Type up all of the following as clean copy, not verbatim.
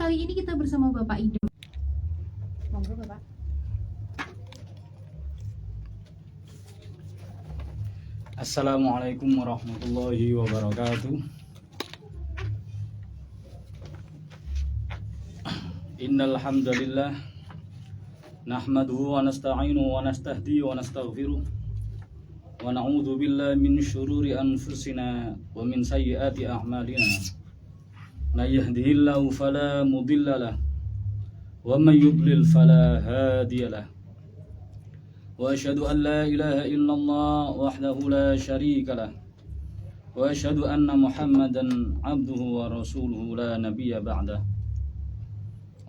kali ini kita bersama Bapak Idam. Monggo Bapak. Assalamualaikum warahmatullahi wabarakatuh. Innal hamdalillah nahmaduhu wa nasta'inuhu wa nastahdihi wa nastaghfiruh wa na'udzu billahi min syururi anfusina wa min sayyiati a'malina. May yahdihillahu fala mudilla lahu wa may yudlil fala hadiya lahu. Wa asyhadu an la ilaha illallah wahdahu la syarika lah. Wa asyhadu anna Muhammadan abduhu wa rasuluhu la nabiyya ba'dah.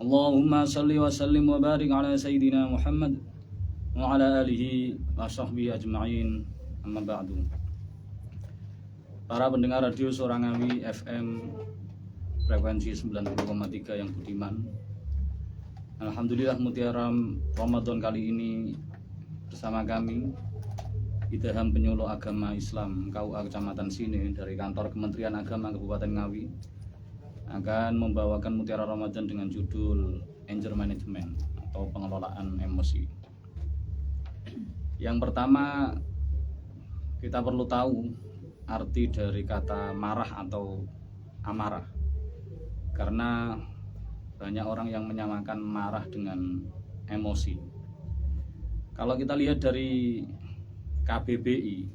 Allahumma salli wa sallim wa barik ala sayyidina Muhammad wa ala alihi wa sahbihi ajma'in. Amma ba'du. Para pendengar radio Sorangawi FM frekuensi 90,3 yang budiman. Alhamdulillah mutiara Ramadan kali ini bersama kami Idaham Penyuluh Agama Islam KUA Kecamatan Sine dari kantor Kementerian Agama Kabupaten Ngawi akan membawakan mutiara Ramadan dengan judul Anger Management atau pengelolaan emosi. Yang pertama, kita perlu tahu arti dari kata marah atau amarah, karena banyak orang yang menyamakan marah dengan emosi. Kalau kita lihat dari KBBI,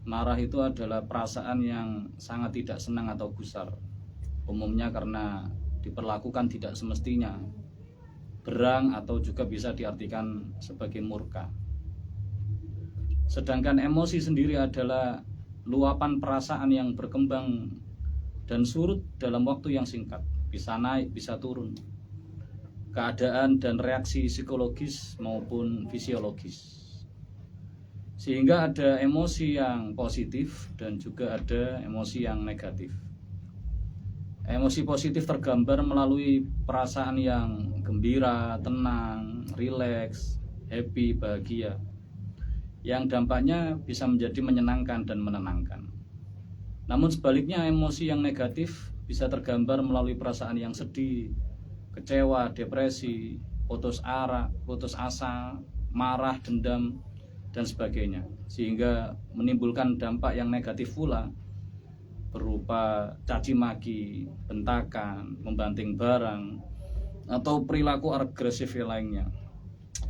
marah itu adalah perasaan yang sangat tidak senang atau gusar, umumnya karena diperlakukan tidak semestinya, berang, atau juga bisa diartikan sebagai murka. Sedangkan emosi sendiri adalah luapan perasaan yang berkembang dan surut dalam waktu yang singkat, bisa naik, bisa turun. Keadaan dan reaksi psikologis maupun fisiologis, sehingga ada emosi yang positif dan juga ada emosi yang negatif. Emosi positif tergambar melalui perasaan yang gembira, tenang, rileks, happy, bahagia, yang dampaknya bisa menjadi menyenangkan dan menenangkan. Namun sebaliknya, emosi yang negatif bisa tergambar melalui perasaan yang sedih, kecewa, depresi, putus asa, marah, dendam, dan sebagainya, sehingga menimbulkan dampak yang negatif pula berupa caci maki, bentakan, membanting barang, atau perilaku agresif lainnya,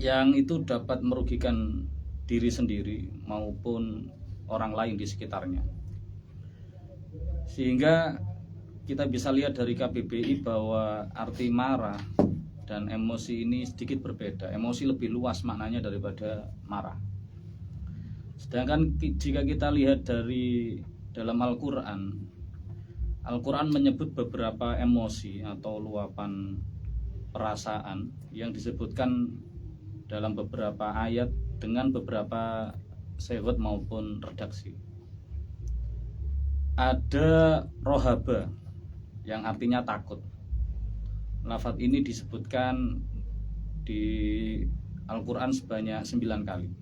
yang itu dapat merugikan diri sendiri maupun orang lain di sekitarnya. Sehingga kita bisa lihat dari KBBI bahwa arti marah dan emosi ini sedikit berbeda. Emosi lebih luas maknanya daripada marah. Sedangkan jika kita lihat dari dalam Al-Quran menyebut beberapa emosi atau luapan perasaan yang disebutkan dalam beberapa ayat dengan beberapa sewot maupun redaksi. Ada rohaba, yang artinya takut. Lafaz ini disebutkan di Al-Quran sebanyak 9 kali.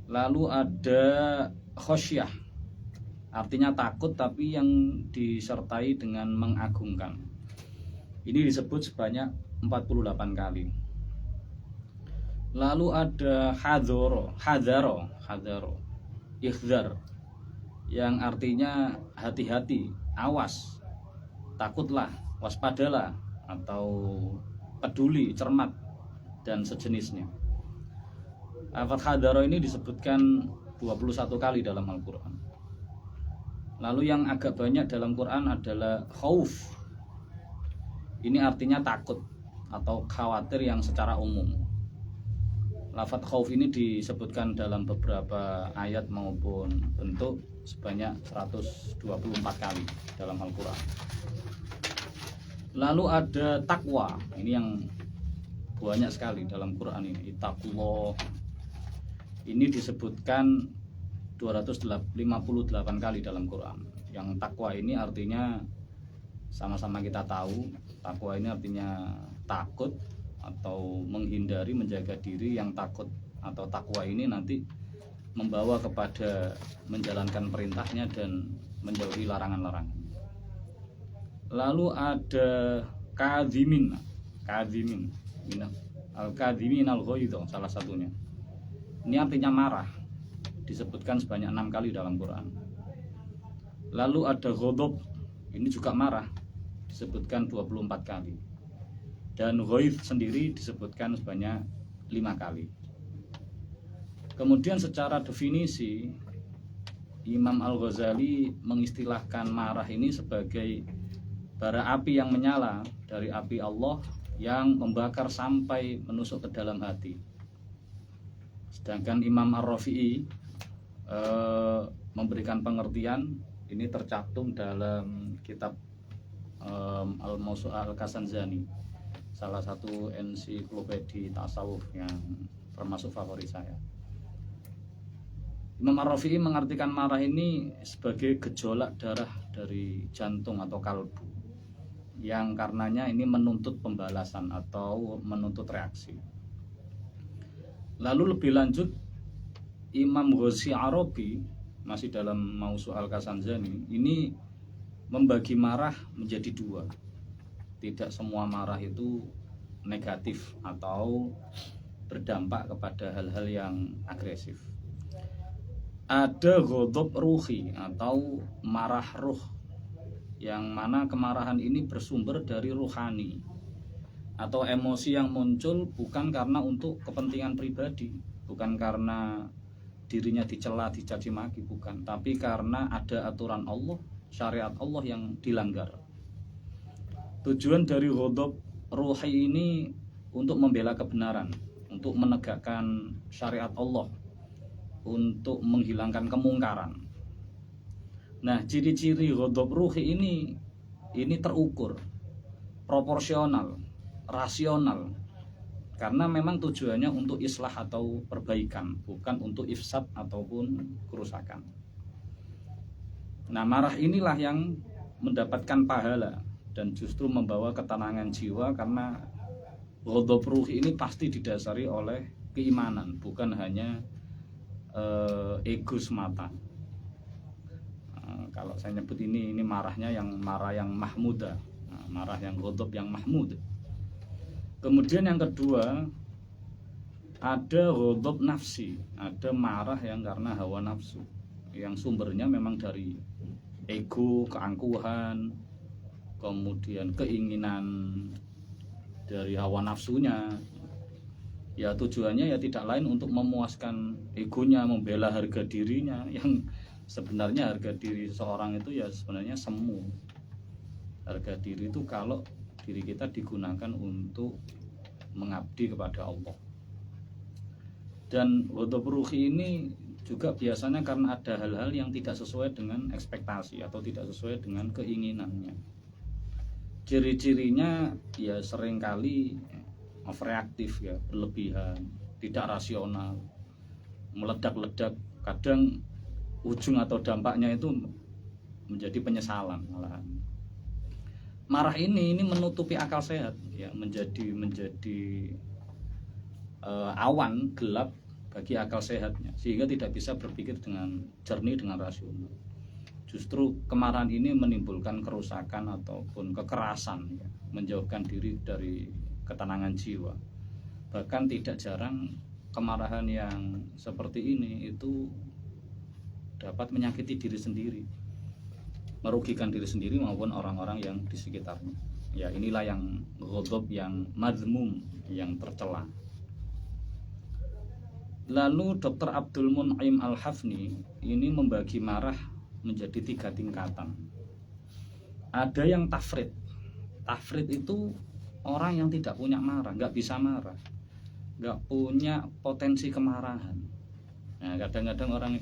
Lalu ada khosyah, artinya takut tapi yang disertai dengan mengagungkan. Ini disebut sebanyak 48 kali. Lalu ada hadaro, ikhzar, yang artinya hati-hati, awas, takutlah, waspadalah, atau peduli, cermat, dan sejenisnya. Lafaz hadaro ini disebutkan 21 kali dalam Al-Quran. Lalu yang agak banyak dalam Quran adalah khauf. Ini artinya takut atau khawatir yang secara umum. Lafaz khauf ini disebutkan dalam beberapa ayat maupun bentuk sebanyak 124 kali dalam Al-Quran. Lalu ada takwa, ini yang banyak sekali dalam Quran ini. Ittaqullah, ini disebutkan 258 kali dalam Quran. Yang takwa ini artinya sama-sama kita tahu, takwa ini artinya takut atau menghindari, menjaga diri. Yang takut atau takwa ini nanti membawa kepada menjalankan perintahnya dan menjauhi larangan-larangan. Lalu ada kadhimin, al-kadhimin al-ghaidha salah satunya. Ini artinya marah, disebutkan sebanyak 6 kali dalam Quran. Lalu ada ghadab, ini juga marah, disebutkan 24 kali. Dan ghaidh sendiri disebutkan sebanyak 5 kali. Kemudian secara definisi, Imam Al-Ghazali mengistilahkan marah ini sebagai bara api yang menyala dari api Allah yang membakar sampai menusuk ke dalam hati. Sedangkan Imam Ar-Rafi'i memberikan pengertian, ini tercantum dalam kitab Al-Mawsu'ah Al-Kasanzani, salah satu ensiklopedi tasawuf yang termasuk favorit saya. Imam Ar-Rafi'i mengartikan marah ini sebagai gejolak darah dari jantung atau kalbu, yang karenanya ini menuntut pembalasan atau menuntut reaksi. Lalu lebih lanjut, Imam Ghazi Arabi masih dalam Mawsu' Al-Kasanzani ini membagi marah menjadi 2. Tidak semua marah itu negatif atau berdampak kepada hal-hal yang agresif. Ada ghadab ruhi atau marah ruh, yang mana kemarahan ini bersumber dari ruhani atau emosi yang muncul bukan karena untuk kepentingan pribadi, bukan karena dirinya dicela, dicaci maki, bukan, tapi karena ada aturan Allah, syariat Allah yang dilanggar. Tujuan dari ghadab ruhi ini untuk membela kebenaran, untuk menegakkan syariat Allah, untuk menghilangkan kemungkaran. Nah, ciri-ciri ghadab ruhi ini terukur, proporsional, rasional, karena memang tujuannya untuk islah atau perbaikan, bukan untuk ifsad ataupun kerusakan. Nah, marah inilah yang mendapatkan pahala dan justru membawa ketenangan jiwa, karena ghadab ruhi ini pasti didasari oleh keimanan, bukan hanya ego semata. Kalau saya nyebut ini marahnya yang marah yang mahmudah, marah yang ghadab yang mahmud. Kemudian yang kedua, ada ghadab nafsi, ada marah yang karena hawa nafsu, yang sumbernya memang dari ego, keangkuhan, kemudian keinginan dari hawa nafsunya. Ya tujuannya ya tidak lain untuk memuaskan egonya, membela harga dirinya, yang sebenarnya harga diri seorang itu ya sebenarnya semu. Harga diri itu kalau diri kita digunakan untuk mengabdi kepada Allah. Dan ghadab ruhi ini juga biasanya karena ada hal-hal yang tidak sesuai dengan ekspektasi atau tidak sesuai dengan keinginannya. Ciri-cirinya ya seringkali overreaktif, ya, berlebihan, tidak rasional, meledak-ledak. Kadang ujung atau dampaknya itu menjadi penyesalan malahan. Marah ini menutupi akal sehat, ya, menjadi awan gelap bagi akal sehatnya, sehingga tidak bisa berpikir dengan jernih, dengan rasional. Justru kemarahan ini menimbulkan kerusakan ataupun kekerasan, ya, menjauhkan diri dari ketenangan jiwa. Bahkan tidak jarang kemarahan yang seperti ini itu dapat menyakiti diri sendiri, merugikan diri sendiri maupun orang-orang yang di sekitarnya. Ya, inilah yang ghadab yang mazmum, yang tercela. Lalu Dr. Abdul Mun'im Al-Hafni ini membagi marah menjadi 3 tingkatan. Ada yang tafrid. Tafrid itu orang yang tidak punya marah, nggak bisa marah, nggak punya potensi kemarahan. Nah, kadang-kadang orang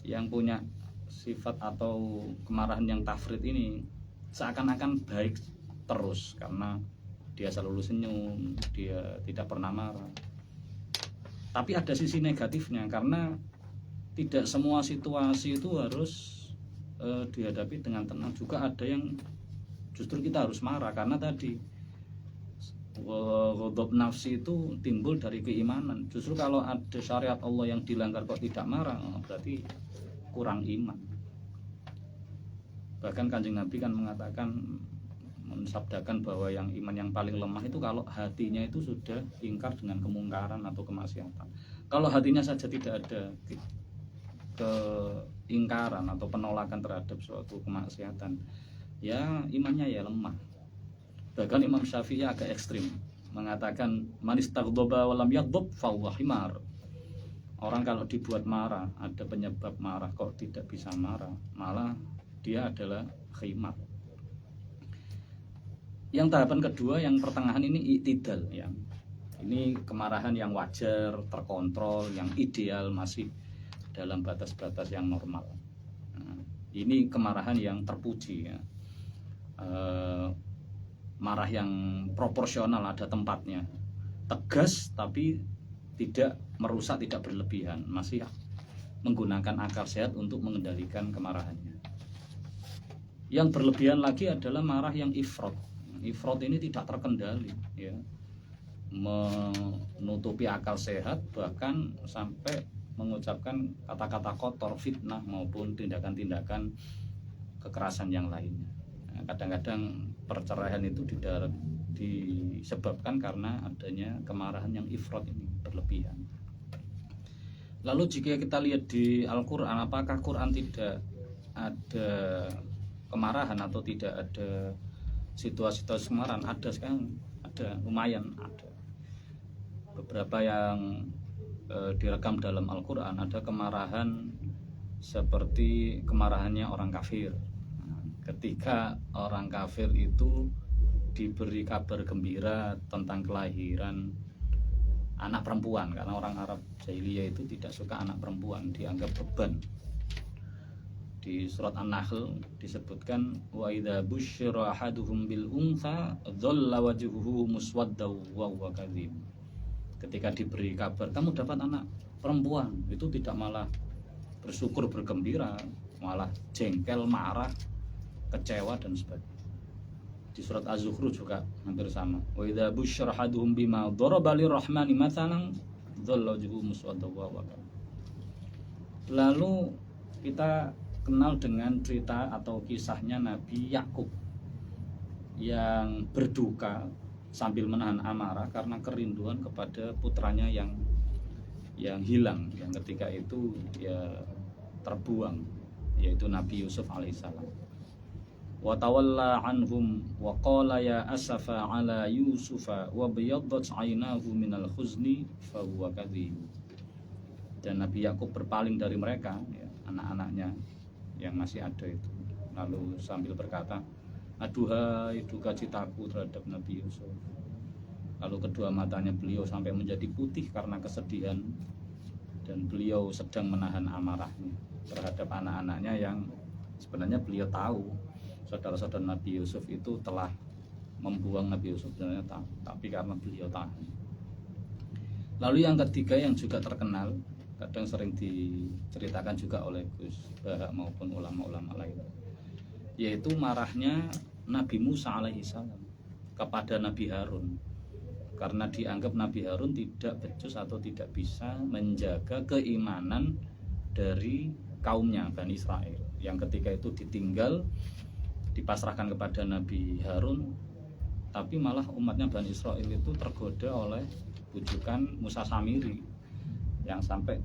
yang punya sifat atau kemarahan yang tafrid ini seakan-akan baik terus karena dia selalu senyum, dia tidak pernah marah. Tapi ada sisi negatifnya, karena tidak semua situasi itu harus dihadapi dengan tenang. Juga ada yang justru kita harus marah, karena tadi ghadab nafsi itu timbul dari keimanan. Justru kalau ada syariat Allah yang dilanggar kok tidak marah, berarti kurang iman. Bahkan Kanjeng Nabi kan mengatakan, mensabdakan bahwa yang iman yang paling lemah itu kalau hatinya itu sudah ingkar dengan kemungkaran atau kemaksiatan. Kalau hatinya saja tidak ada keingkaran atau penolakan terhadap suatu kemaksiatan, ya imannya ya lemah. Bahkan Imam Syafi'i agak ekstrim, mengatakan man istaghdaba wa lam yaghdab fa huwa himar. Orang kalau dibuat marah, ada penyebab marah kok tidak bisa marah, malah dia adalah khimar. Yang tahapan kedua, yang pertengahan ini i'tidal ya. Ini kemarahan yang wajar, terkontrol, yang ideal, masih dalam batas-batas yang normal. Nah, ini kemarahan yang terpuji ya. Marah yang proporsional, ada tempatnya, tegas tapi tidak merusak, tidak berlebihan, masih menggunakan akal sehat untuk mengendalikan kemarahannya. Yang berlebihan lagi adalah marah yang ifrat. Ifrat ini tidak terkendali ya, menutupi akal sehat, bahkan sampai mengucapkan kata-kata kotor, fitnah maupun tindakan-tindakan kekerasan yang lainnya. Kadang-kadang perceraian itu disebabkan karena adanya kemarahan yang ifrat ini, berlebihan. Lalu jika kita lihat di Al-Quran, apakah Quran tidak ada kemarahan atau tidak ada situasi-situasi kemarahan? Ada sekarang, ada, lumayan ada. Beberapa yang direkam dalam Al-Quran, ada kemarahan seperti kemarahannya orang kafir. Ketika orang kafir itu diberi kabar gembira tentang kelahiran anak perempuan, karena orang Arab jahiliyah itu tidak suka anak perempuan, dianggap beban. Di surat An-Nahl disebutkan wa idza busyira ahaduhum bil untha dhalla wajhuhu muswaddaw wa huwa kadzib. Ketika diberi kabar kamu dapat anak perempuan, itu tidak malah bersyukur bergembira, malah jengkel, marah, kecewa dan sebagainya. Di surat Az-Zukhruf juga hampir sama. Wa idza busyira ahaduhum bima daraba lirrahmani mathalan dhalla wajhuhu muswaddaw wa huwa kadzib. Lalu kita kenal dengan cerita atau kisahnya Nabi Yakub yang berduka sambil menahan amarah karena kerinduan kepada putranya yang hilang, yang ketika itu ya terbuang, yaitu Nabi Yusuf alaihissalam. Wa tawalla anhum wa qala ya asafa ala yusufa wa biyaddat 'ainahu minal khuzni fa huwa kadhib. Dan Nabi Yakub berpaling dari mereka ya, anak-anaknya yang masih ada itu, lalu sambil berkata, aduhai duka citaku terhadap Nabi Yusuf. Lalu kedua matanya beliau sampai menjadi putih karena kesedihan, dan beliau sedang menahan amarahnya terhadap anak-anaknya yang sebenarnya beliau tahu saudara-saudara Nabi Yusuf itu telah membuang Nabi Yusuf, sebenarnya tahu, tapi karena beliau tahan. Lalu yang ketiga yang juga terkenal, kadang sering diceritakan juga oleh Gus Bahak maupun ulama-ulama lain, yaitu marahnya Nabi Musa alaihissalam kepada Nabi Harun, karena dianggap Nabi Harun tidak becus atau tidak bisa menjaga keimanan dari kaumnya Bani Israel, yang ketika itu ditinggal, dipasrahkan kepada Nabi Harun, tapi malah umatnya Bani Israel itu tergoda oleh bujukan Musa Samiri, yang sampai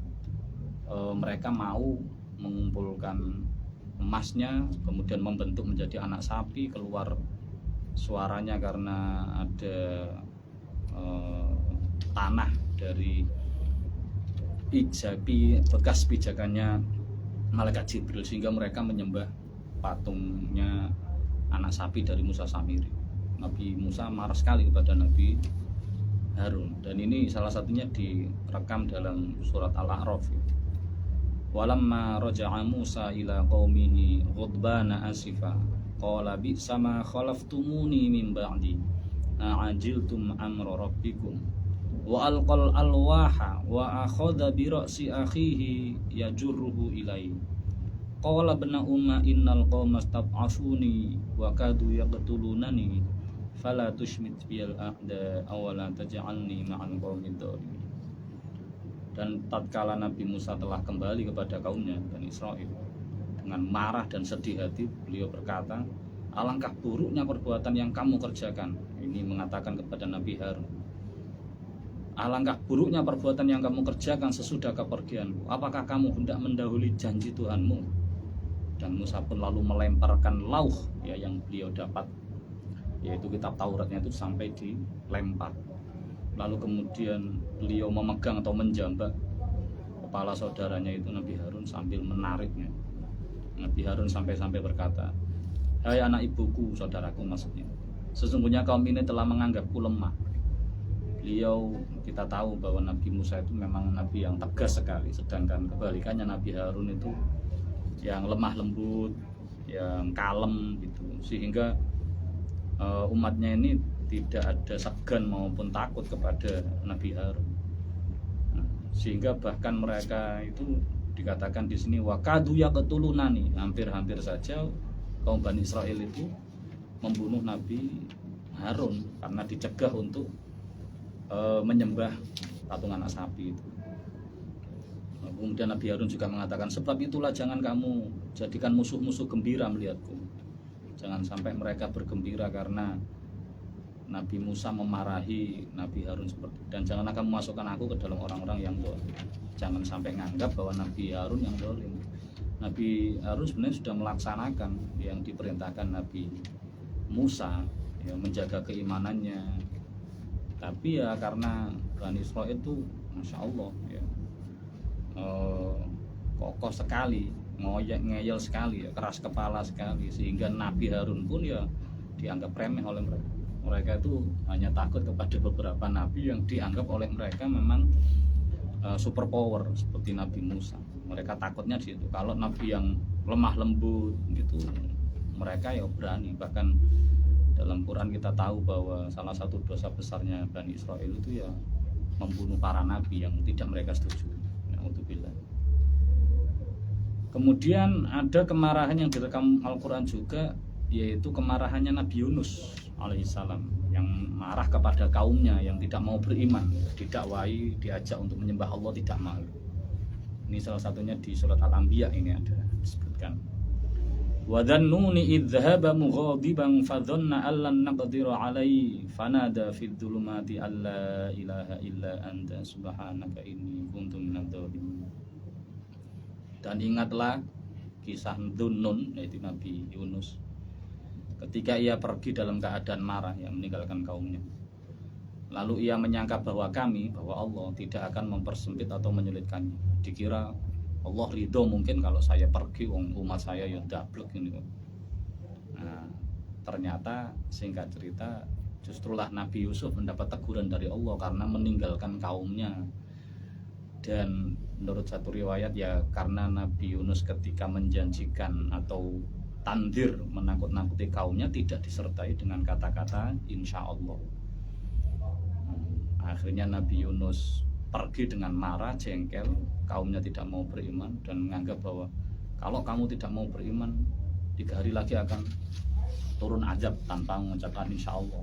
mereka mau mengumpulkan emasnya, kemudian membentuk menjadi anak sapi, keluar suaranya karena ada tanah dari bekas pijakannya malaikat Jibril, sehingga mereka menyembah patungnya anak sapi dari Musa Samiri. Nabi Musa marah sekali kepada Nabi Harun, dan ini salah satunya direkam dalam surat Al-A'raf. Walamma raja'a Musa ila qaumihi ghadbana asifa qala bi'sa ma khalaftumuni min ba'di a'ajiltum amra rabbikum wa alqal alwaha wa akhadha bi ra'si akhihi yajurruhu ilaihi qala ibna umma innal qauma stab'afuni wa kadu yaqtulunani fala tushmit bil a'da awala taj'alni ma'al qaumid dhalimin. Dan tatkala Nabi Musa telah kembali kepada kaumnya Bani Israel, dengan marah dan sedih hati beliau berkata, alangkah buruknya perbuatan yang kamu kerjakan. Ini mengatakan kepada Nabi Harun, alangkah buruknya perbuatan yang kamu kerjakan sesudah kepergianku. Apakah kamu hendak mendahului janji Tuhanmu? Dan Musa pun lalu melemparkan lauh ya yang beliau dapat, yaitu kitab Tauratnya itu sampai dilempar. Lalu kemudian beliau memegang atau menjambak kepala saudaranya itu Nabi Harun sambil menariknya. Nabi Harun sampai-sampai berkata, hai anak ibuku, saudaraku maksudnya, sesungguhnya kaum ini telah menganggapku lemah. Beliau, kita tahu bahwa Nabi Musa itu memang Nabi yang tegas sekali, sedangkan kebalikannya Nabi Harun itu yang lemah lembut, yang kalem gitu, sehingga umatnya ini tidak ada segan maupun takut kepada Nabi Harun. Sehingga bahkan mereka itu dikatakan di sini wakadu yaqtulunani, hampir-hampir saja kaum Bani Israel itu membunuh Nabi Harun karena dicegah untuk menyembah patung anak sapi itu. Kemudian Nabi Harun juga mengatakan, sebab itulah jangan kamu jadikan musuh-musuh gembira melihatku. Jangan sampai mereka bergembira karena Nabi Musa memarahi Nabi Harun seperti itu. Dan janganlah kamu masukkan aku ke dalam orang-orang yang dolim. Jangan sampai menganggap bahwa Nabi Harun yang dolim. Nabi Harun sebenarnya sudah melaksanakan yang diperintahkan Nabi Musa, ya, menjaga keimanannya. Tapi ya karena Bani Israil itu Masya Allah ya, kokoh sekali, ngeyel sekali ya, keras kepala sekali, sehingga Nabi Harun pun ya dianggap remeh oleh mereka. Mereka itu hanya takut kepada beberapa nabi yang dianggap oleh mereka memang super power seperti Nabi Musa. Mereka takutnya di situ. Kalau nabi yang lemah lembut gitu, mereka ya berani. Bahkan dalam Quran kita tahu bahwa salah satu dosa besarnya Bani Israel itu ya membunuh para nabi yang tidak mereka setuju. Na'udzubillah. Kemudian ada kemarahan yang direkam Al-Quran juga, yaitu kemarahannya Nabi Yunus alaihissalam yang marah kepada kaumnya yang tidak mau beriman, didakwai, diajak untuk menyembah Allah tidak mau. Ini salah satunya di surat Al-Anbiya ini ada disebutkan. Wa dhannuni idh dhahaba mughadiban fa dhanna an lan naqdiru alaihi fanada fid dhulumati alla ilaha illa anta subhanaka inni kuntu minadh dhalimin. Dan ingatlah kisah Dhunnun, yaitu Nabi Yunus, ketika ia pergi dalam keadaan marah yang meninggalkan kaumnya. Lalu ia menyangka bahwa Allah tidak akan mempersempit atau menyulitkannya. Dikira Allah ridho mungkin kalau saya pergi, umat saya ya dablek ini. Nah, ternyata singkat cerita justrulah Nabi Yusuf mendapat teguran dari Allah karena meninggalkan kaumnya. Dan menurut satu riwayat ya karena Nabi Yunus ketika menjanjikan atau tandir menakut-nakuti kaumnya tidak disertai dengan kata-kata insya Allah. Akhirnya Nabi Yunus pergi dengan marah, jengkel, kaumnya tidak mau beriman dan menganggap bahwa kalau kamu tidak mau beriman 3 hari lagi akan turun azab tanpa mengucapkan insya Allah.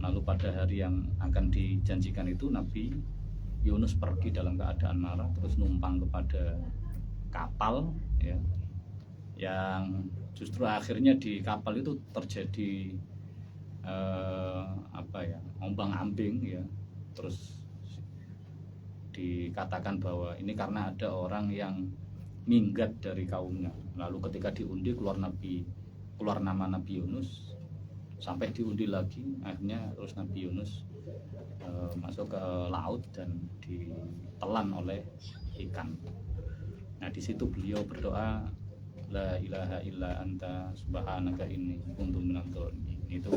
Lalu pada hari yang akan dijanjikan itu Nabi Yunus pergi dalam keadaan marah, terus numpang kepada kapal ya, yang justru akhirnya di kapal itu terjadi ombang-ambing ya. Terus dikatakan bahwa ini karena ada orang yang minggat dari kaumnya. Lalu ketika diundi keluar nama Nabi Yunus, sampai diundi lagi, akhirnya terus Nabi Yunus masuk ke laut dan ditelan oleh ikan. Nah di situ beliau berdoa la ilaha illa anta subhanaka inni kuntu minadh dhalimin. Itu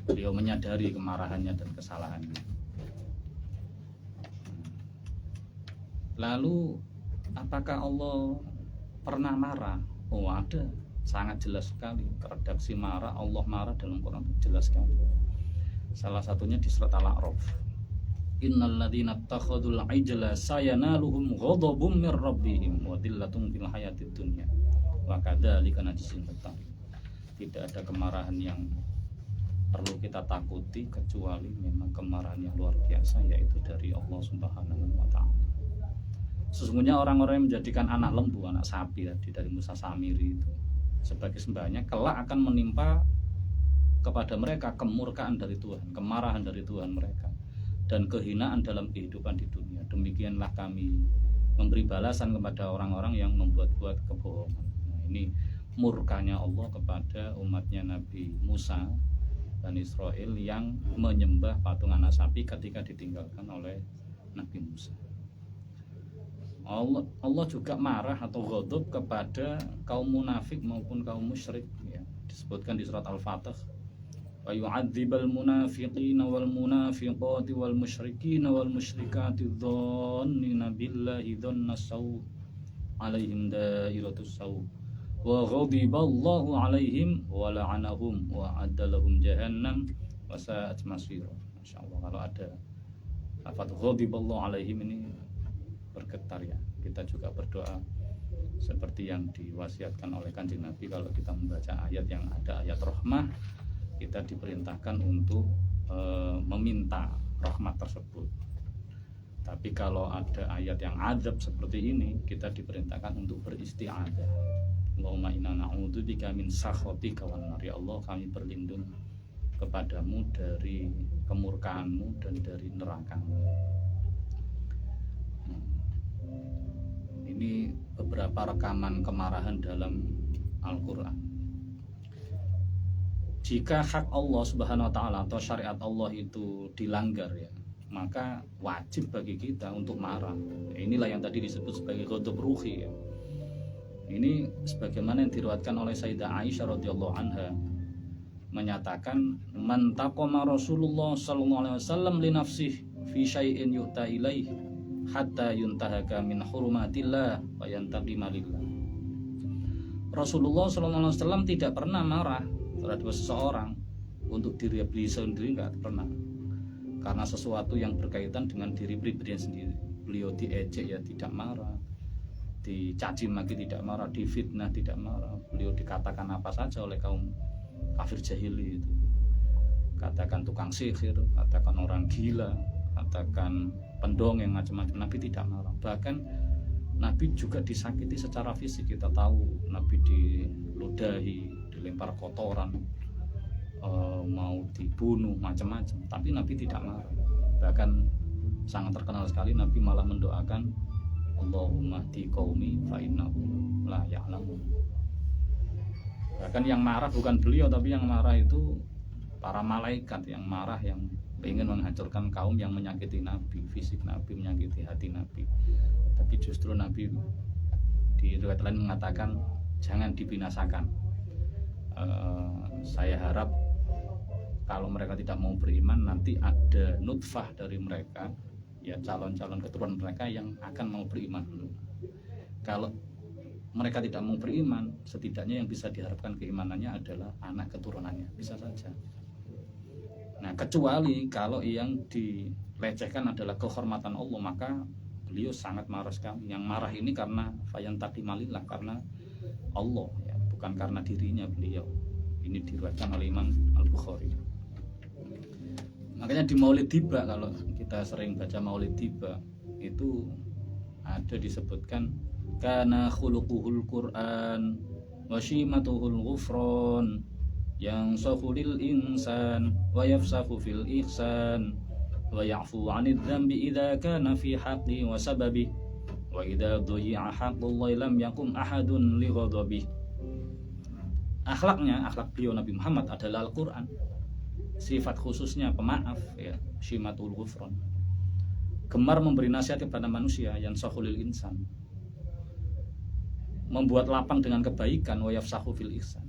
beliau menyadari kemarahannya dan kesalahannya. Lalu apakah Allah pernah marah? Oh ada, sangat jelas sekali. Redaksi marah, Allah marah dalam Quran jelas sekali. Salah satunya di surat Al-A'raf. Innal ladzina ittakhadul ijla sayanaluhum ghadabun mir rabbihim wa dhillatun fil hayatid dunya wa kadzalika najzil muttaqin. Tidak ada kemarahan yang perlu kita takuti kecuali memang kemarahan yang luar biasa, yaitu dari Allah Subhanahu wa taala. Sesungguhnya orang-orang yang menjadikan anak lembu, anak sapi tadi dari Musa Samiri itu sebagai sembahannya, kelak akan menimpa kepada mereka kemurkaan dari Tuhan, kemarahan dari Tuhan mereka, dan kehinaan dalam kehidupan di dunia. Demikianlah kami memberi balasan kepada orang-orang yang membuat-buat kebohongan. Nah, ini murkanya Allah kepada umatnya Nabi Musa dan Israel yang menyembah patung anak sapi ketika ditinggalkan oleh Nabi Musa. Allah juga marah atau ghadab kepada kaum munafik maupun kaum musyrik, ya. Disebutkan di surat Al-Fatih, wa yu'adzibal munafiqina wal munafiqati wal musyrikina wal musyrikati dhannina billahi dhanna saw alaihim dairatus saw wa ghadiballahu alaihim wa la'anahum wa adalahum jahannam wa sa'at masira. Masyaallah, kalau ada lafaz ghadiballahu alaihim ini bergetar, ya. Kita juga berdoa seperti yang diwasiatkan oleh Kanjeng Nabi, kalau kita membaca ayat yang ada ayat rahmah, kita diperintahkan untuk meminta rahmat tersebut. Tapi kalau ada ayat yang azab seperti ini, kita diperintahkan untuk beristi'adzah. Allahumma inna na'udzubika min sakhatika wan nar. Ya Allah, kami berlindung kepadamu dari kemurkaanmu dan dari neraka-Mu. Ini beberapa rekaman kemarahan dalam Al-Quran. Jika hak Allah Subhanahu wa Ta'ala atau syariat Allah itu dilanggar, ya, maka wajib bagi kita untuk marah. Inilah yang tadi disebut sebagai ghadab ruhi, ya. Ini sebagaimana yang diriwayatkan oleh Sayyidah Aisyah radhiyallahu anha, menyatakan man taqama Rasulullah sallallahu alaihi wasallam li nafsihi fi syai'in yu'ta ilaihi hatta yuntahaka min hurumatillah wa yantaqima lillah. Rasulullah SAW tidak pernah marah terhadap seseorang untuk diri beliau sendiri, enggak pernah, karena sesuatu yang berkaitan dengan diri pribadi sendiri. Beliau diejek, ya tidak marah, dicaci maki tidak marah, difitnah tidak marah. Beliau dikatakan apa saja oleh kaum kafir jahili itu, katakan tukang sihir, katakan orang gila, katakan pendongeng, macam-macam. Nabi tidak marah. Bahkan Nabi juga disakiti secara fisik. Kita tahu Nabi diludahi, dilempar kotoran, mau dibunuh, macam-macam. Tapi Nabi tidak marah. Bahkan sangat terkenal sekali, Nabi malah mendoakan Allahumma hdi qaumi fa innahum la ya'lamun. Bahkan yang marah bukan beliau, tapi yang marah itu para malaikat yang marah, yang ingin menghancurkan kaum yang menyakiti Nabi, fisik Nabi, menyakiti hati Nabi. Tapi justru Nabi di riwayat lain mengatakan jangan dibinasakan. Saya harap kalau mereka tidak mau beriman, nanti ada nutfah dari mereka, ya calon-calon keturunan mereka yang akan mau beriman. Kalau mereka tidak mau beriman, setidaknya yang bisa diharapkan keimanannya adalah anak keturunannya, bisa saja. Nah, kecuali kalau yang dilecehkan adalah kehormatan Allah, maka beliau sangat marah sekali. Yang marah ini karena fayantaqimalillah, karena Allah, ya, bukan karena dirinya beliau. Ini diriwayatkan oleh Imam Al-Bukhari. Makanya di Maulid Tiba, kalau kita sering baca Maulid Tiba, itu ada disebutkan kana khuluquhul Qur'an wa shimatuhul ghufran yang sahulil insan wa yafsahu fil ihsan wa ya'fu 'anid dzambi idza kana fi haqqi wa sababi wa idza dhuyi'a haqqullahi lam yakum ahadun li ghadabi. Akhlaknya, akhlak beliau Nabi Muhammad adalah Al-Qur'an. Sifat khususnya pemaaf, ya, syimatul ghufran. Gemar memberi nasihat kepada manusia, yang sahulil insan, membuat lapang dengan kebaikan, wa yafsahu fil ihsan,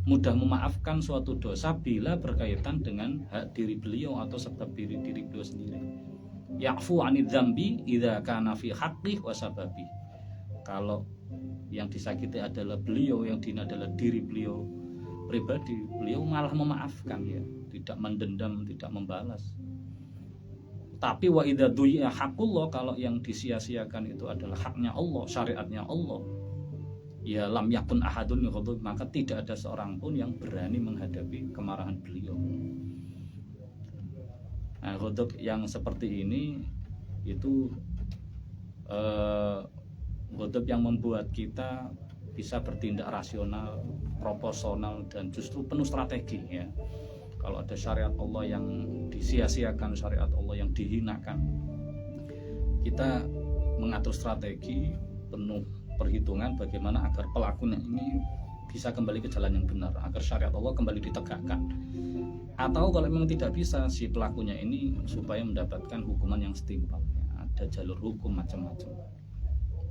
mudah memaafkan suatu dosa bila berkaitan dengan hak diri beliau atau sebab diri beliau sendiri. Ya'fu 'anid dzambi idza kana fi haqqi wa sababi. Kalau yang disakiti adalah beliau, yang dihina adalah diri beliau pribadi, beliau malah memaafkan, ya, tidak mendendam, tidak membalas. Tapi wa idza du'iya haqqullah, kalau yang disia-siakan itu adalah haknya Allah, syariatnya Allah, ya lam yakun ahadun ghadab, maka tidak ada seorang pun yang berani menghadapi kemarahan beliau. Nah, ghadab yang seperti ini itu Ghadab yang membuat kita bisa bertindak rasional, proporsional, dan justru penuh strategi ya. Kalau ada syariat Allah yang disia-siakan, syariat Allah yang dihinakan, kita mengatur strategi penuh perhitungan bagaimana agar pelakunya ini bisa kembali ke jalan yang benar, agar syariat Allah kembali ditegakkan. Atau kalau memang tidak bisa, si pelakunya ini supaya mendapatkan hukuman yang setimpal ya. Ada jalur hukum macam-macam.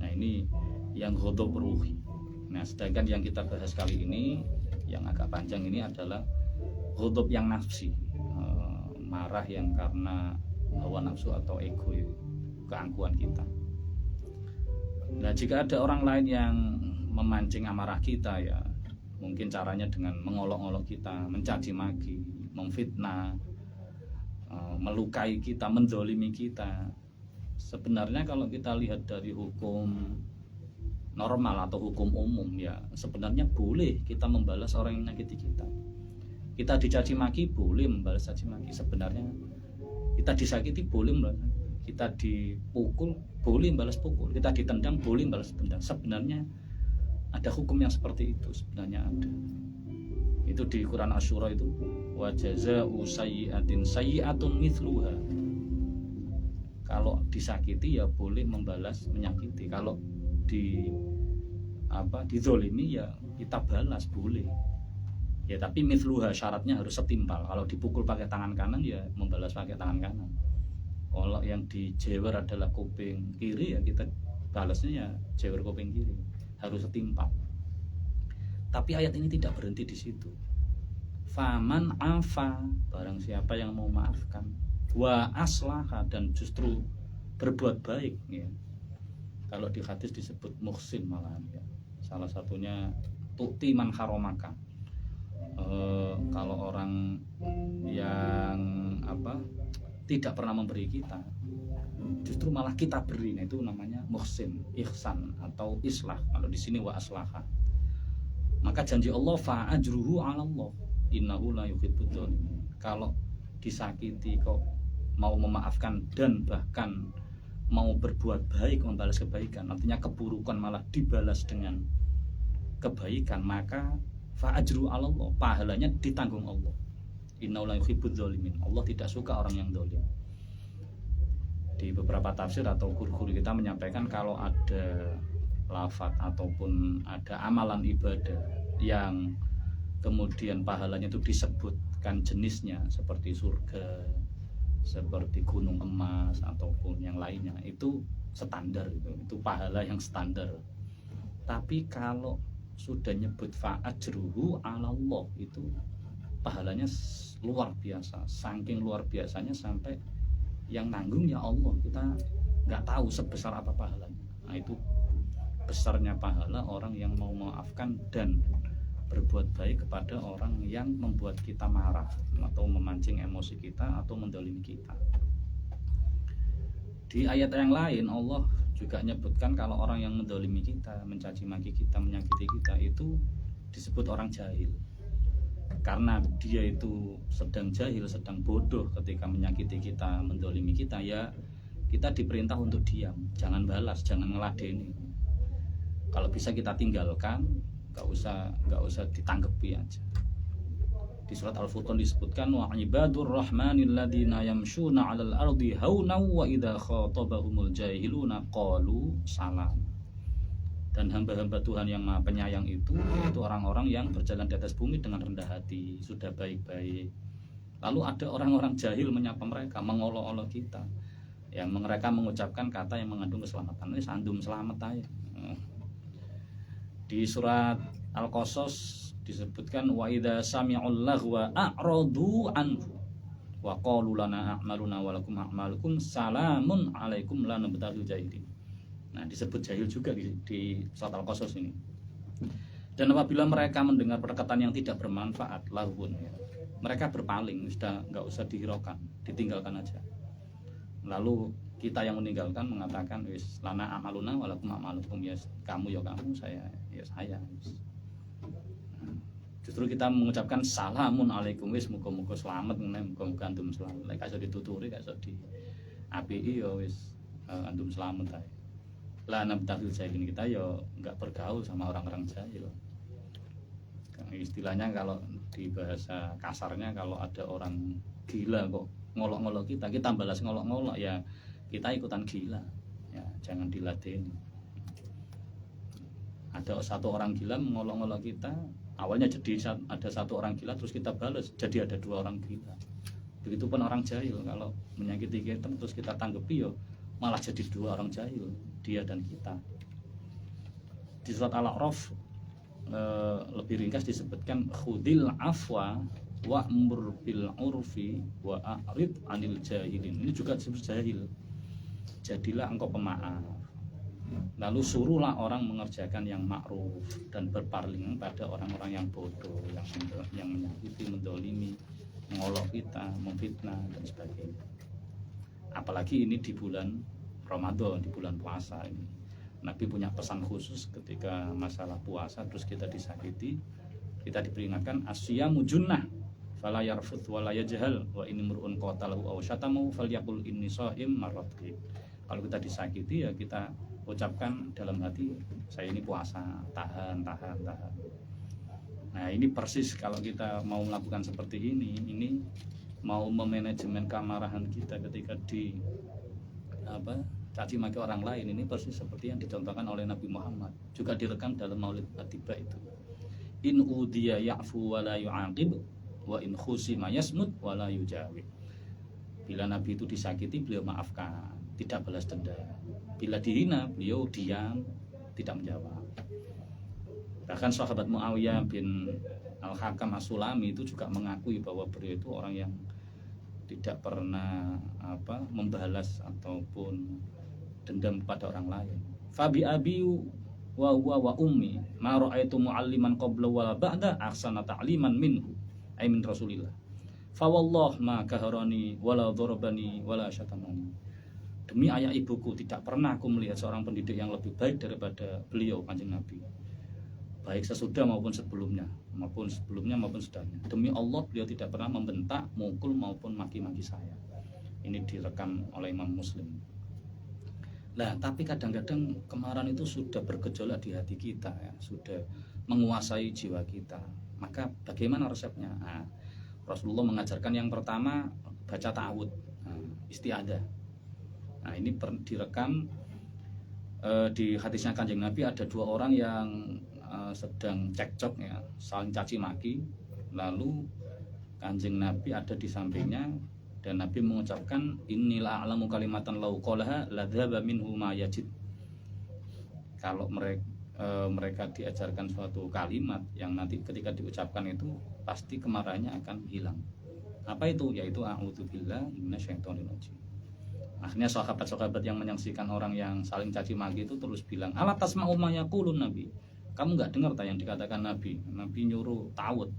Nah ini yang ghadab ruhi. Nah sedangkan yang kita bahas kali ini yang agak panjang ini adalah ghadab yang nafsi, marah yang karena hawa nafsu atau ego, keangkuhan kita. Nah jika ada orang lain yang memancing amarah kita ya, mungkin caranya dengan mengolok-olok kita, mencaci maki, memfitnah, melukai kita, menzalimi kita. Sebenarnya kalau kita lihat dari hukum normal atau hukum umum ya, sebenarnya boleh kita membalas orang yang menyakiti kita. Kita dicaci maki boleh membalas caci maki. Sebenarnya kita disakiti boleh membalas. Kita dipukul boleh membalas pukul. Kita ditendang boleh membalas tendang. Sebenarnya ada hukum yang seperti itu, sebenarnya ada. Itu di Quran Asy-Syura itu, wa jazaa'u sayyi'atin sayyi'atun mithluha. Kalau disakiti ya boleh membalas menyakiti. Kalau dizolimi ya kita balas boleh. Ya tapi mithluha syaratnya harus setimpal. Kalau dipukul pakai tangan kanan ya membalas pakai tangan kanan. Kalau yang dijewer adalah kuping kiri ya kita balasnya ya jewer kuping kiri. Harus setimpal. Tapi ayat ini tidak berhenti di situ. Faman afa, barang siapa yang mau maafkan, wa aslaha, dan justru berbuat baik ya. Kalau di hadis disebut muhsin malahan ya. Salah satunya tu'ti man haromaka. Kalau orang yang tidak pernah memberi kita, justru malah kita beri, nah itu namanya muhsin, ihsan atau islah. Kalau di sini wa aslaha. Maka janji Allah fa ajruhu 'ala Allah. Innahu la yuhibbudz dzalimin. Kalau disakiti kok mau memaafkan dan bahkan mau berbuat baik, membalas kebaikan, artinya keburukan malah dibalas dengan kebaikan, maka fa ajru 'ala Allah, pahalanya ditanggung Allah. Innahu la yuhibbudz dzalimin. Allah tidak suka orang yang zalim. Di beberapa tafsir atau guru-guru kita menyampaikan kalau ada lafaz ataupun ada amalan ibadah yang kemudian pahalanya itu disebutkan jenisnya seperti surga, seperti gunung emas ataupun yang lainnya, itu standar, itu pahala yang standar. Tapi kalau sudah nyebut fa'ajruhu 'ala Allah, itu pahalanya luar biasa, saking luar biasanya sampai yang nanggung ya Allah, kita nggak tahu sebesar apa pahalanya. Nah itu besarnya pahala orang yang mau memaafkan dan berbuat baik kepada orang yang membuat kita marah atau memancing emosi kita atau mendolimi kita. Di ayat yang lain Allah juga menyebutkan kalau orang yang mendolimi kita, mencaci maki kita, menyakiti kita itu disebut orang jahil. Karena dia itu sedang jahil, sedang bodoh ketika menyakiti kita, mendolimi kita, ya kita diperintah untuk diam, jangan balas, jangan ngeladeni. Kalau bisa kita tinggalkan, nggak usah ditanggapi aja. Di surat Al-Furqan disebutkan wa ibadur rahmanil ladzina yamshuna 'alal ardi hauna wa idza khatabahumul jahiluna qalu salam. Dan hamba-hamba Tuhan yang Maha Penyayang itu orang-orang yang berjalan di atas bumi dengan rendah hati, sudah baik-baik. Lalu ada orang-orang jahil menyapa mereka, mengolok-olok kita. Yang mereka mengucapkan kata yang mengandung keselamatan. Ini sandum selamat aja. Di surat Al-Qasas disebutkan wa idza sami'ul laghwa a'radu anhu wa qalu lana a'maluna wa lakum a'malukum salamun alaikum la nabtaghil jahilin. Nah, disebut jahil juga di surat Al-Qasas ini. Dan apabila mereka mendengar perkataan yang tidak bermanfaat, lahun ya, mereka berpaling, sudah nggak usah dihiraukan, ditinggalkan aja. Lalu kita yang meninggalkan mengatakan wis lana amaluna walakum amalukum, ya kamu ya kamu, saya ya saya. Justru kita mengucapkan salamun alaikum, wis muga-muga selamat, muga-muga antum selamat. Lek iso dituturi, gak iso di API ya wis antum selamat ae. La nabtaghil jahilin, kita ya nggak bergaul sama orang-orang jahil. Istilahnya kalau di bahasa kasarnya, kalau ada orang gila kok ngolok-ngolok kita, kita balas ngolok-ngolok, ya kita ikutan gila. Ya, jangan diladeni. Ada satu orang gila mengolok-ngolok kita, awalnya jadi ada satu orang gila, terus kita balas jadi ada dua orang gila. Begitupun orang jahil, kalau menyakiti kita terus kita tanggapi, ya malah jadi dua orang jahil, dia dan kita. Di surat Al-A'raf lebih ringkas disebutkan khudil afwa wa'mur bil urfi wa a'rid anil jahilin. Ini juga disebut jahil. Jadilah engkau pemaaf, lalu suruhlah orang mengerjakan yang ma'ruf dan berpaling pada orang-orang yang bodoh, yang menyakiti, mendolimi, mengolok kita, memfitnah dan sebagainya. Apalagi ini di bulan Ramadan, di bulan puasa ini. Nabi punya pesan khusus ketika masalah puasa terus kita disakiti, kita diperingatkan asyamu junnah fala yarfuth wala yajhal wa in mur'un qatalahu aw syatamahu falyaqul inni shaim marratayn. Kalau kita disakiti, ya kita ucapkan dalam hati, saya ini puasa, tahan. Nah, ini persis kalau kita mau melakukan seperti ini mau memanajemen kemarahan kita ketika di caci maki orang lain, ini persis seperti yang dicontohkan oleh Nabi Muhammad, juga direkam dalam Maulid Atiba itu. In udiya ya'fu wa la yu'aqib wa in khusima yasmut wa la yujawib. Bila Nabi itu disakiti, beliau maafkan, tidak balas dendam. Bila dihina, beliau diam, tidak menjawab. Bahkan sahabat Muawiyah bin Al-Hakam As-Sulami itu juga mengakui bahwa beliau itu orang yang tidak pernah membalas ataupun dendam kepada orang lain. Fabi abi wa huwa wa ummi ma ra'aitu mu'alliman qabla wa ba'da ahsana ta'liman minhu ay min Rasulillah. Fa wallah ma kaharani wala darabani wala syatamani. Demi ayah ibuku, tidak pernah aku melihat seorang pendidik yang lebih baik daripada beliau, Kanjeng Nabi. Baik sesudah maupun sebelumnya maupun sesudahnya. Demi Allah, beliau tidak pernah membentak, mukul maupun maki-maki saya. Ini direkam oleh Imam Muslim. Nah, tapi kadang-kadang kemarahan itu sudah bergejolak di hati kita, ya, sudah menguasai jiwa kita. Maka bagaimana resepnya? Nah, Rasulullah mengajarkan yang pertama baca ta'awud, isti'adzah. Nah, ini direkam di hadisnya Kanjeng Nabi, ada dua orang yang sedang cekcok, ya, saling caci maki. Lalu Kanjeng Nabi ada di sampingnya, dan Nabi mengucapkan inilah a'lamu kalimatan lau qalaha la dhaba minhu ma yajid. Kalau mereka diajarkan suatu kalimat yang nanti ketika diucapkan itu pasti kemarahannya akan hilang. Apa itu? Yaitu a'udzubillahi minasyaitonir rajim. Akhirnya sahabat-sahabat yang menyaksikan orang yang saling caci maki itu terus bilang, ala tasma'u ma yaqulun Nabi. Kamu nggak dengar tak yang dikatakan Nabi? Nabi nyuruh ta'awud.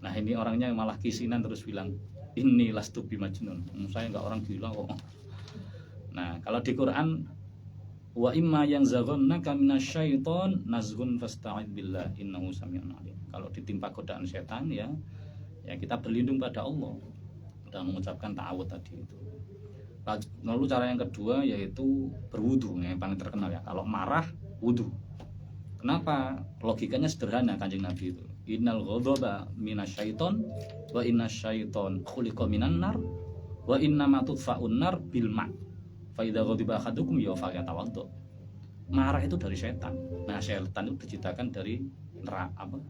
Nah, ini orangnya malah kisinan terus bilang, ini lastu bimajnun, saya nggak orang gila kok. Nah, kalau di Quran, wa imma yang zaghannaka minasyaiton nazghun fasta'id billah innahu sami'un alim. Kalau ditimpa godaan setan, ya kita berlindung pada Allah dan mengucapkan ta'awud tadi itu. Lalu cara yang kedua yaitu berwudu, yang paling terkenal, ya. Kalau marah, wudu. Kenapa? Logikanya sederhana, Kanjeng Nabi itu. Innal ghadaba minasyaiton wa innasyaiton khuliqa minan nar wa innama tudfa'un nar bil ma'. Fa idza ghadiba ahadukum ya falyatawaddo. Marah itu dari setan. Nah, setan itu diciptakan dari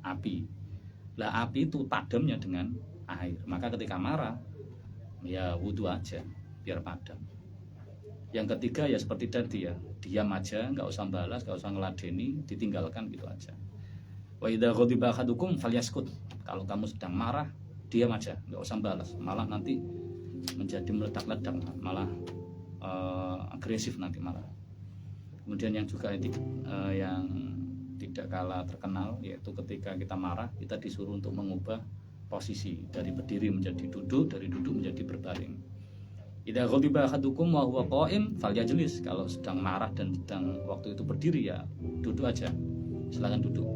api. Lah, api itu padamnya dengan air. Maka ketika marah, ya wudu aja biar padam. Yang ketiga ya seperti tadi, ya, diam aja, nggak usah balas, nggak usah ngeladeni, ditinggalkan gitu aja. Wa idza ghadiba ahadukum falyaskut. Kalau kamu sedang marah, diam aja, nggak usah balas, malah nanti menjadi meledak-ledak, malah agresif nanti malah. Kemudian yang juga yang tidak kalah terkenal yaitu ketika kita marah, kita disuruh untuk mengubah posisi dari berdiri menjadi duduk, dari duduk menjadi berbaring. Idza ghadiba ahadukum wa huwa qa'im falyajlis. Kalau sedang marah dan sedang waktu itu berdiri, ya duduk aja, silakan duduk.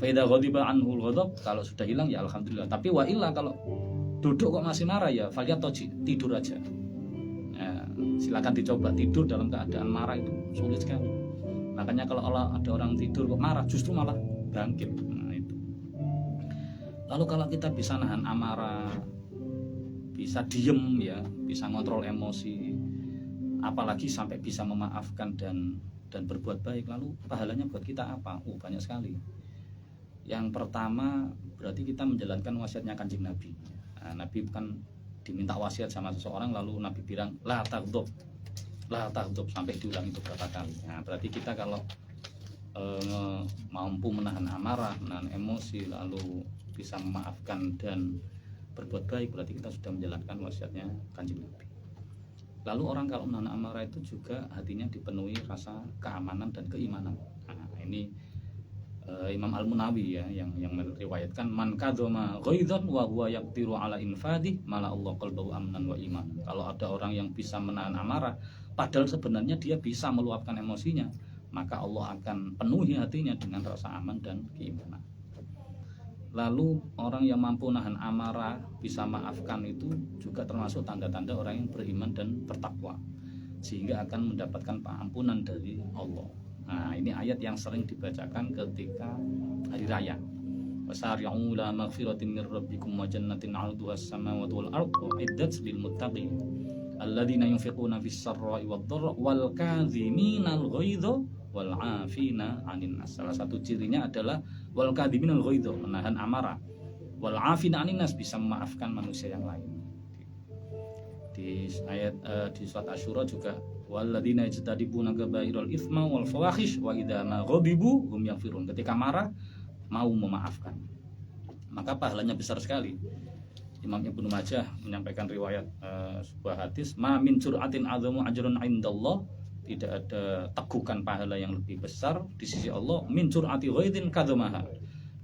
Fa idza ghadiba anhul ghadab, kalau sudah hilang ya alhamdulillah. Tapi wa illa kalau duduk kok masih marah, ya falyatoji, tidur aja. Nah, silakan dicoba tidur dalam keadaan marah, itu sulit sekali. Makanya kalau ada orang tidur kok marah, justru malah bangkit. Nah, itu. Lalu kalau kita bisa nahan amarah, bisa diem ya, bisa ngontrol emosi, apalagi sampai bisa memaafkan dan berbuat baik, lalu pahalanya buat kita apa? Banyak sekali. Yang pertama berarti kita menjalankan wasiatnya Kanjeng Nabi. Nah, Nabi kan diminta wasiat sama seseorang, lalu Nabi bilang la taghdab sampai diulang itu berapa kali. Nah, berarti kita kalau mampu menahan amarah, menahan emosi, lalu bisa memaafkan dan berbuat baik, berarti kita sudah menjalankan wasiatnya Kanjeng Nabi. Lalu orang kalau menahan amarah itu juga hatinya dipenuhi rasa keamanan dan keimanan. Nah, ini Imam Al-Munawi ya yang meriwayatkan man kadzama ghaidhan wa huwa yaqdiru ala infadhi mala Allah qalbahu amnan wa iman. Kalau ada orang yang bisa menahan amarah padahal sebenarnya dia bisa meluapkan emosinya, maka Allah akan penuhi hatinya dengan rasa aman dan keimanan. Lalu orang yang mampu nahan amarah, bisa maafkan, itu juga termasuk tanda-tanda orang yang beriman dan bertakwa, sehingga akan mendapatkan pengampunan dari Allah. Nah, ini ayat yang sering dibacakan ketika hari raya. Wasari'u ila maghfiratin mir rabbikum wa jannatin 'arduha as-samawati wal ardu u'iddat lil muttaqin alladzina yunfiquna fis sarra'i wad dharra wal kadhiminal ghaidha wal 'afina 'anil nas. Salah satu cirinya adalah wal kadhiminal ghaidha, menahan amarah, wal 'afina 'anil nas, bisa memaafkan manusia yang lain. Di ayat di surat Asy-Syura juga walladzina yajtanibuna kaba'iral itsma wal fawahish wa idza ma ghadibu hum yaghfirun. Ketika marah mau memaafkan, maka pahalanya besar sekali. Imam Ibnu Majah menyampaikan riwayat sebuah hadis, ma min sur'atin azamu ajrun indallah, tidak ada tegukan pahala yang lebih besar di sisi Allah min sur'ati ghaidin kadzamaha,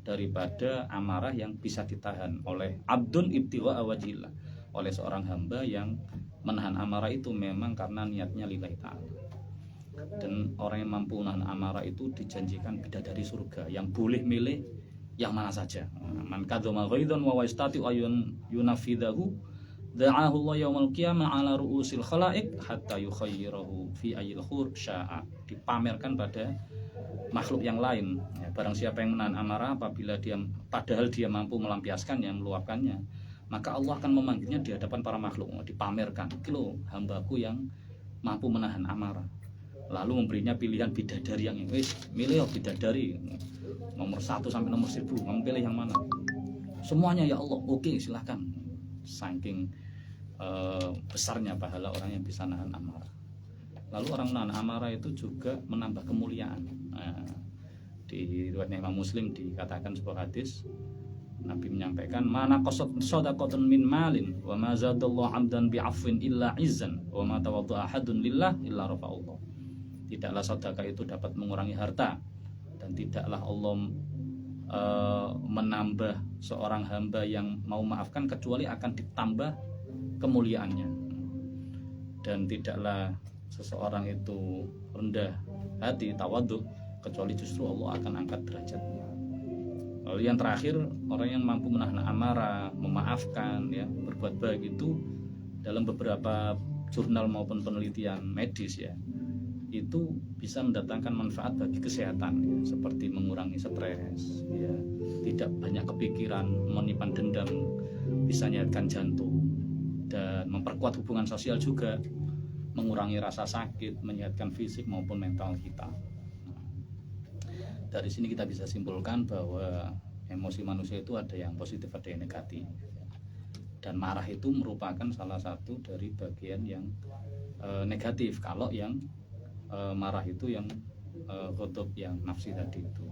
daripada amarah yang bisa ditahan oleh abdun ibtigha wajhillah, oleh seorang hamba yang menahan amarah itu memang karena niatnya lillahi ta'ala. Dan orang yang mampu menahan amarah itu dijanjikan bidadari surga yang boleh milih yang mana saja. Man kadzama ghaidhan wa wastati ayun yunafidahu da'ahu Allah yaumal qiyamah ala ru'usil khalaiq hatta yukhayyirahu fi ayyil khur sya'a. Dipamerkan pada makhluk yang lain. Ya, barang siapa yang menahan amarah apabila padahal dia mampu melampiaskannya, meluapkannya, maka Allah akan memanggilnya di hadapan para makhluk, dipamerkan, "Kilo hambaku yang mampu menahan amarah." Lalu memberinya pilihan bidadari yang milih bidadari nomor 1 sampai nomor 1000, kamu pilih yang mana? Semuanya ya Allah, oke, silahkan. Saking besarnya pahala orang yang bisa nahan amarah. Lalu orang menahan amarah itu juga menambah kemuliaan. Di riwayat Imam Muslim dikatakan sebuah hadis, Nabi menyampaikan, mana qasad shadaqatan min malin wa ma zadallahu 'abdan bi'afwin illa izzan wa ma tawadda'a ahadun lillah illa rafa'allah. Tidaklah sedekah itu dapat mengurangi harta, dan tidaklah Allah menambah seorang hamba yang mau maafkan kecuali akan ditambah kemuliaannya. Dan tidaklah seseorang itu rendah hati, tawadhu, kecuali justru Allah akan angkat derajatnya. Lalu yang terakhir, orang yang mampu menahan amarah, memaafkan, ya, berbuat baik itu dalam beberapa jurnal maupun penelitian medis ya, itu bisa mendatangkan manfaat bagi kesehatan ya, seperti mengurangi stres ya, tidak banyak kepikiran, menyimpan dendam, bisa menyehatkan jantung dan memperkuat hubungan sosial juga, mengurangi rasa sakit, menyehatkan fisik maupun mental kita. Dari sini kita bisa simpulkan bahwa emosi manusia itu ada yang positif, ada yang negatif. Dan marah itu merupakan salah satu dari bagian yang negatif. Kalau yang marah itu yang ghadab, yang nafsi tadi itu.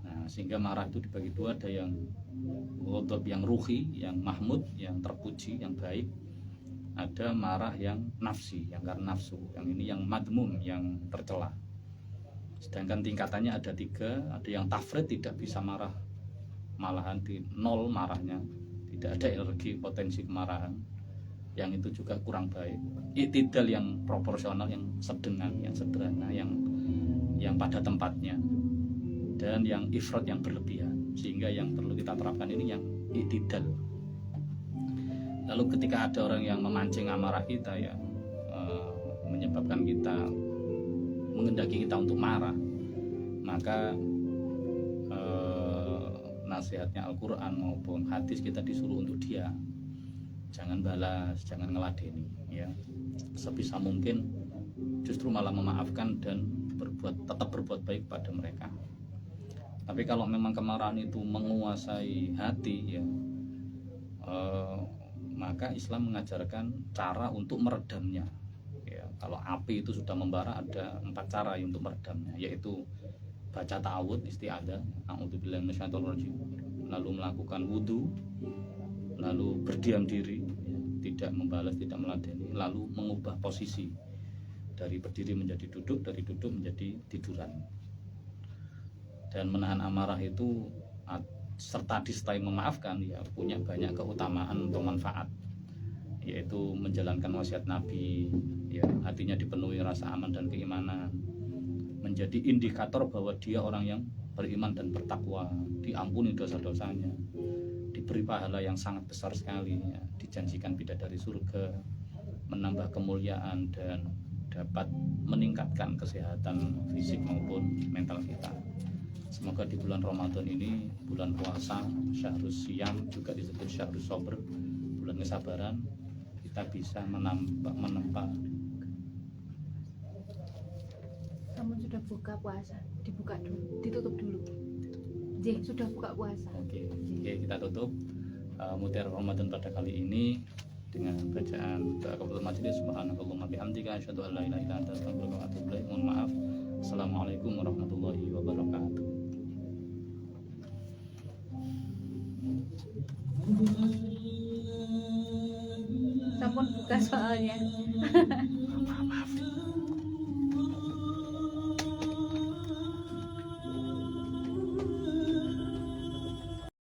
Nah, sehingga marah itu dibagi dua, ada yang ghadab yang ruhi, yang mahmud, yang terpuji, yang baik. Ada marah yang nafsi, yang karena nafsu. Yang ini yang madmum, yang tercela. Sedangkan tingkatannya ada 3, ada yang tafrid, tidak bisa marah, malahan di nol marahnya, tidak ada energi potensi kemarahan, yang itu juga kurang baik. I'tidal yang proporsional, yang sedengan, yang sederhana, yang pada tempatnya, dan yang ifrat, yang berlebihan. Sehingga yang perlu kita terapkan ini yang i'tidal. Lalu ketika ada orang yang memancing amarah kita ya, menyebabkan kita mengendaki kita untuk marah, maka nasihatnya Al-Quran maupun hadis kita disuruh untuk dia jangan balas, jangan ngeladeni ya. Sebisa mungkin justru malah memaafkan dan tetap berbuat baik pada mereka. Tapi kalau memang kemarahan itu menguasai hati ya, maka Islam mengajarkan cara untuk meredamnya ya. Kalau api itu sudah membara, ada 4 cara untuk meredamnya, yaitu baca ta'awud, isti'adzah, a'udzubillahi minasyaitonirrajim, lalu melakukan wudu, lalu berdiam diri ya, tidak membalas, tidak meladeni, lalu mengubah posisi dari berdiri menjadi duduk, dari duduk menjadi tiduran. Dan menahan amarah itu serta disertai memaafkan ya punya banyak keutamaan atau manfaat, yaitu menjalankan wasiat Nabi ya, hatinya dipenuhi rasa aman dan keimanan, menjadi indikator bahwa dia orang yang beriman dan bertakwa, diampuni dosa-dosanya, diberi pahala yang sangat besar sekali ya, dijanjikan bidadari surga, menambah kemuliaan dan dapat meningkatkan kesehatan fisik maupun mental kita. Semoga di bulan Ramadan ini, bulan puasa, Syahrus Siyam, juga disebut Syahrus Sabr, bulan kesabaran, kita bisa menempa. Kamu sudah buka puasa, dibuka dulu, ditutup dulu. J sudah buka puasa. Oke, kita tutup Mutiara Ramadan pada kali ini dengan bacaan doa kafaaratul majelis. Subhanakallahumma bihamdika asyhadu an la ilaha illa anta astaghfiruka wa atubu ilaik. Mohon maaf. Assalamualaikum warahmatullahi wabarakatuh. Sampun buka soalnya.